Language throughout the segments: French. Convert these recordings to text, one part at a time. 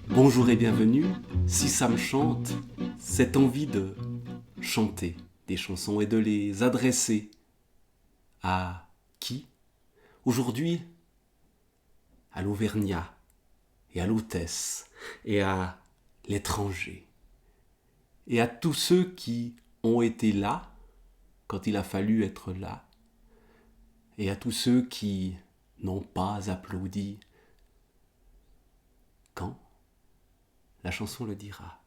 Bonjour et bienvenue. Si ça me chante, cette envie de chanter des chansons et de les adresser à qui? Aujourd'hui, à l'Auvergnat et à l'hôtesse et à l'étranger et à tous ceux qui ont été là quand il a fallu être là et à tous ceux qui n'ont pas applaudi quand la chanson le dira.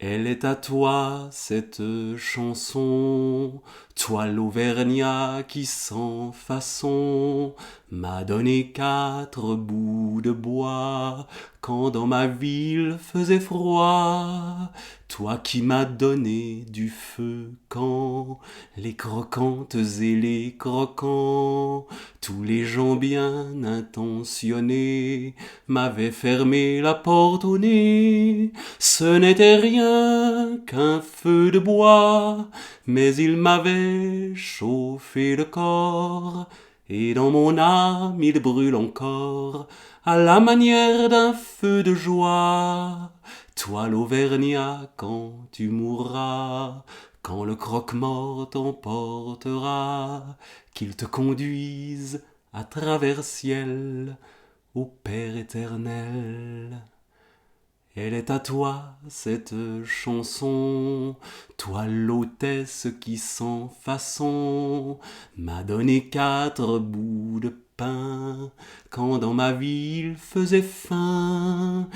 Elle est à toi, cette chanson, toi l'Auvergnat qui sans façon m'a donné 4 bouts de bois quand dans ma ville faisait froid. Toi qui m'as donné du feu quand les croquantes et les croquants, tous les gens bien intentionnés m'avaient fermé la porte au nez. Ce n'était rien qu'un feu de bois, mais il m'avait chauffé le corps, et dans mon âme il brûle encore, à la manière d'un feu de joie. Toi l'Auvergnat, quand tu mourras, quand le croque-mort t'emportera, qu'il te conduise à travers ciel, au Père éternel. Elle est à toi, cette chanson, toi l'hôtesse qui sans façon m'a donné 4 bouts de pain quand dans ma ville faisait faim.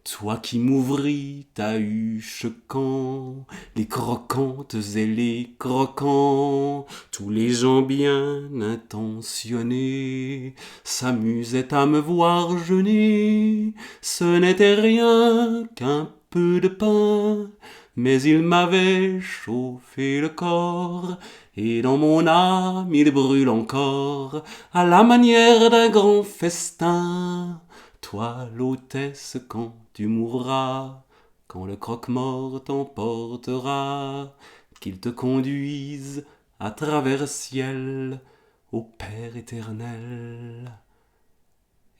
Toi qui m'ouvris ta huche quand les croquantes et les croquants, tous les gens bien intentionnés s'amusaient à me voir jeûner. Ce n'était rien qu'un peu de pain, mais il m'avait chauffé le corps, et dans mon âme il brûle encore, à la manière d'un grand festin. Toi l'hôtesse, quand tu mourras, quand le croque-mort t'emportera, qu'il te conduise à travers ciel, au Père éternel.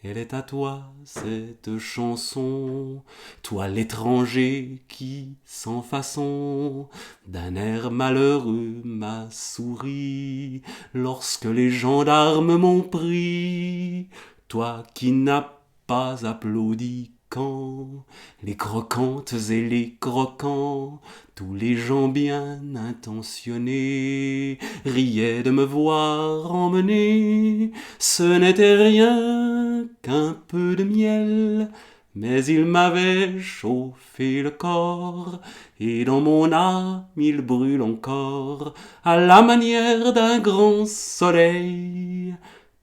Elle est à toi, cette chanson, toi l'étranger qui, sans façon, d'un air malheureux m'a souri, lorsque les gendarmes m'ont pris. Toi qui n'as pas applaudi quand les croquantes et les croquants, tous les gens bien intentionnés, riaient de me voir emmener. Ce n'était rien qu'un peu de miel, mais il m'avait chauffé le corps, et dans mon âme il brûle encore, à la manière d'un grand soleil.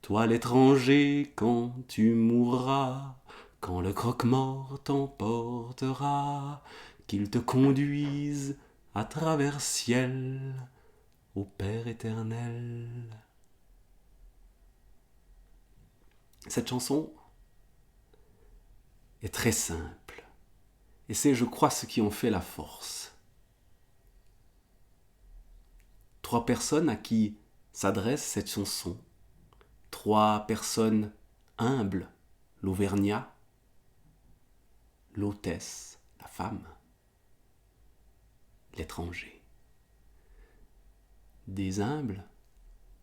Toi l'étranger, quand tu mourras, quand le croque-mort t'emportera, qu'il te conduise à travers ciel, au Père éternel. Cette chanson est très simple, et c'est, je crois, ce qui en fait la force. 3 personnes à qui s'adresse cette chanson, 3 personnes humbles, l'Auvergnat, l'hôtesse, la femme, l'étranger. Des humbles,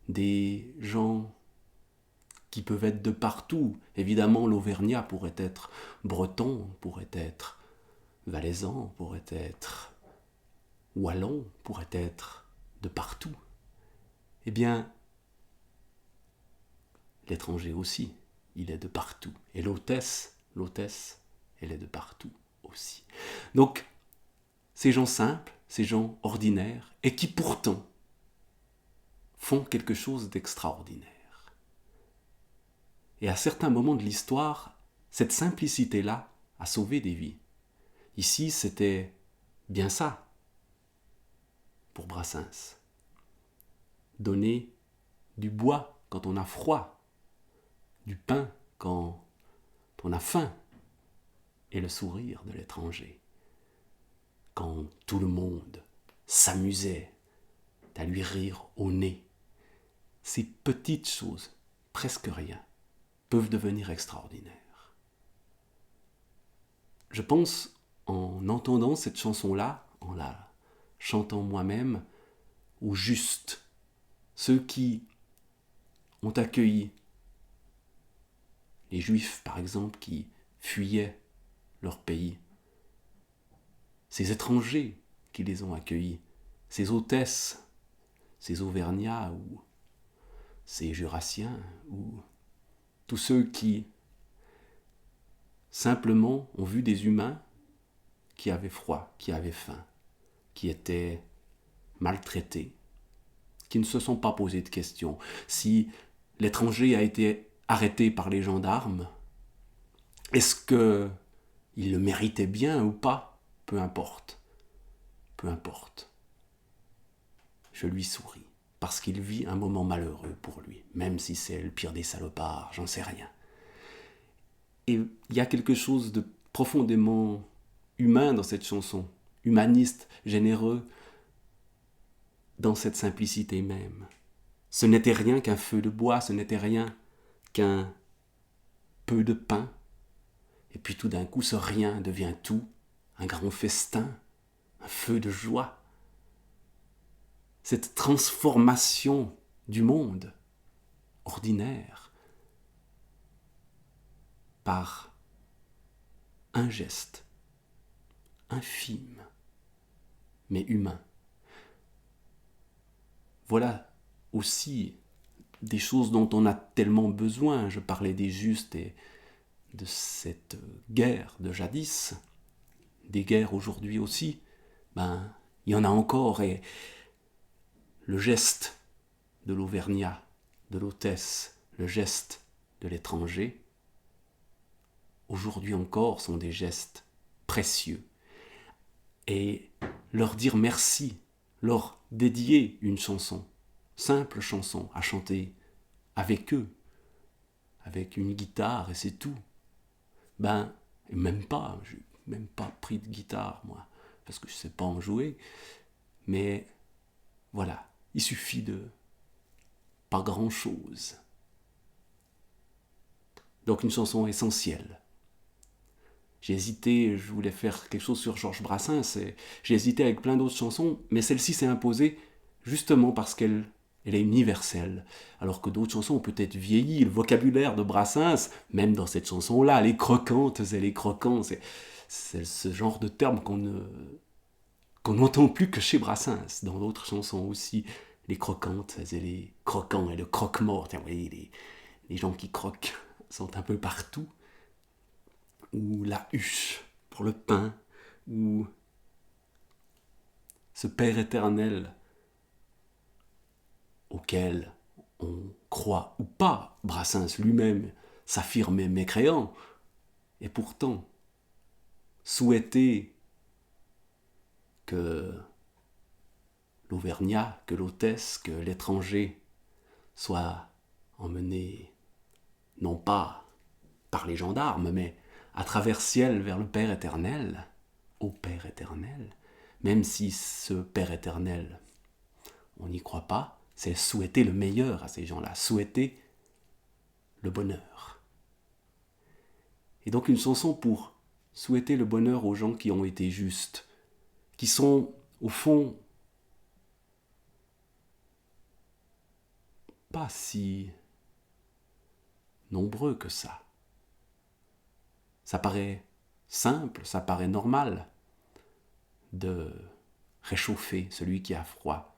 des gens qui peuvent être de partout. Évidemment, l'Auvergnat pourrait être breton, pourrait être valaisan, pourrait être wallon, pourrait être de partout. Eh bien, l'étranger aussi, il est de partout. Et l'hôtesse, elle est de partout aussi. Donc, ces gens simples, ces gens ordinaires, et qui pourtant font quelque chose d'extraordinaire. Et à certains moments de l'histoire, cette simplicité-là a sauvé des vies. Ici, c'était bien ça pour Brassens. Donner du bois quand on a froid, du pain quand on a faim, et le sourire de l'étranger. Quand tout le monde s'amusait à lui rire au nez. Ces petites choses, presque rien, peuvent devenir extraordinaires. je pense, en entendant cette chanson-là, en la chantant moi-même, aux justes, ceux qui ont accueilli les Juifs, par exemple, qui fuyaient leur pays, ces étrangers qui les ont accueillis, ces hôtesses, ces Auvergnats ou ces Jurassiens, ou tous ceux qui simplement ont vu des humains qui avaient froid, qui avaient faim, qui étaient maltraités, qui ne se sont pas posé de questions. Si l'étranger a été arrêté par les gendarmes, est-ce qu'il le méritait bien ou pas? Peu importe. Peu importe. Je lui souris, parce qu'il vit un moment malheureux pour lui, même si c'est le pire des salopards, j'en sais rien. Et il y a quelque chose de profondément humain dans cette chanson, humaniste, généreux, dans cette simplicité même. Ce n'était rien qu'un feu de bois, ce n'était rien qu'un peu de pain. Et puis tout d'un coup, ce rien devient tout, un grand festin, un feu de joie. Cette transformation du monde ordinaire par un geste infime, mais humain. Voilà aussi des choses dont on a tellement besoin. Je parlais des justes et de cette guerre de jadis, des guerres aujourd'hui aussi. Il y en a encore, et le geste de l'Auvergnat, de l'hôtesse, le geste de l'étranger, aujourd'hui encore, sont des gestes précieux. Et leur dire merci, leur dédier une chanson, simple chanson à chanter avec eux, avec une guitare et c'est tout. Même pas, j'ai même pas pris de guitare moi, parce que je sais pas en jouer, mais voilà, il suffit de pas grand chose. Donc une chanson essentielle. J'ai hésité, je voulais faire quelque chose sur Georges Brassens, et j'ai hésité avec plein d'autres chansons, mais celle-ci s'est imposée justement parce qu'elle est universelle, alors que d'autres chansons ont peut-être vieilli. Le vocabulaire de Brassens, même dans cette chanson-là, les croquantes et les croquants, c'est ce genre de terme qu'on n'entend plus que chez Brassens. Dans d'autres chansons aussi, les croquantes et les croquants et le croque-mort, les gens qui croquent sont un peu partout. Ou la huche pour le pain, ou ce Père éternel auquel on croit ou pas. Brassens lui-même s'affirmait mécréant, et pourtant souhaiter que l'Auvergnat, que l'hôtesse, que l'étranger soit emmené non pas par les gendarmes, mais à travers ciel vers le Père éternel, au Père éternel, même si ce Père éternel, on n'y croit pas, c'est souhaiter le meilleur à ces gens-là, souhaiter le bonheur. Et donc une chanson pour souhaiter le bonheur aux gens qui ont été justes, qui sont au fond pas si nombreux que ça. Ça paraît simple, ça paraît normal de réchauffer celui qui a froid.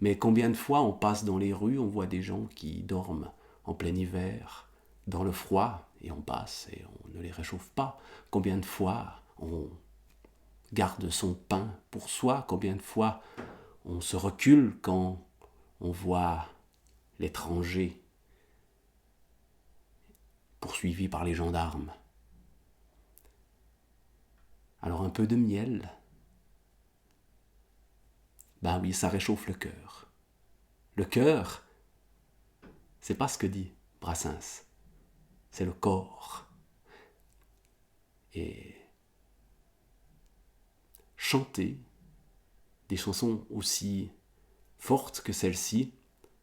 Mais combien de fois on passe dans les rues, on voit des gens qui dorment en plein hiver, dans le froid, et on passe et on ne les réchauffe pas. Combien de fois on garde son pain pour soi, combien de fois on se recule quand on voit l'étranger poursuivi par les gendarmes. Alors un peu de miel, oui, ça réchauffe le cœur. Le cœur, c'est pas ce que dit Brassens, c'est le corps. Et chanter des chansons aussi fortes que celle-ci,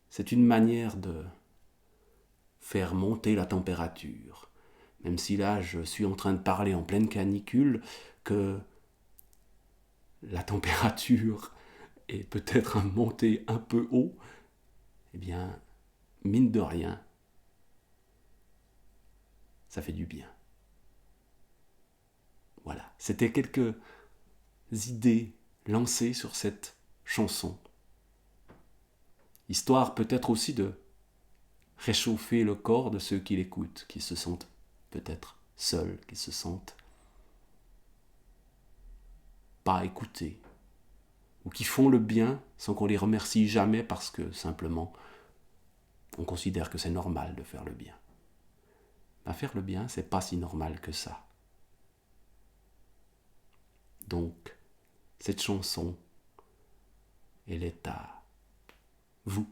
c'est une manière de faire monter la température, même si là je suis en train de parler en pleine canicule, que la température est peut-être montée un peu haut, eh bien, mine de rien, ça fait du bien. Voilà, c'était quelques idées lancées sur cette chanson. Histoire peut-être aussi de réchauffer le corps de ceux qui l'écoutent, qui se sentent peut-être seuls, qui se sentent pas écoutés, ou qui font le bien sans qu'on les remercie jamais parce que simplement on considère que c'est normal de faire le bien. Ben, faire le bien, c'est pas si normal que ça. Donc, cette chanson, elle est à vous.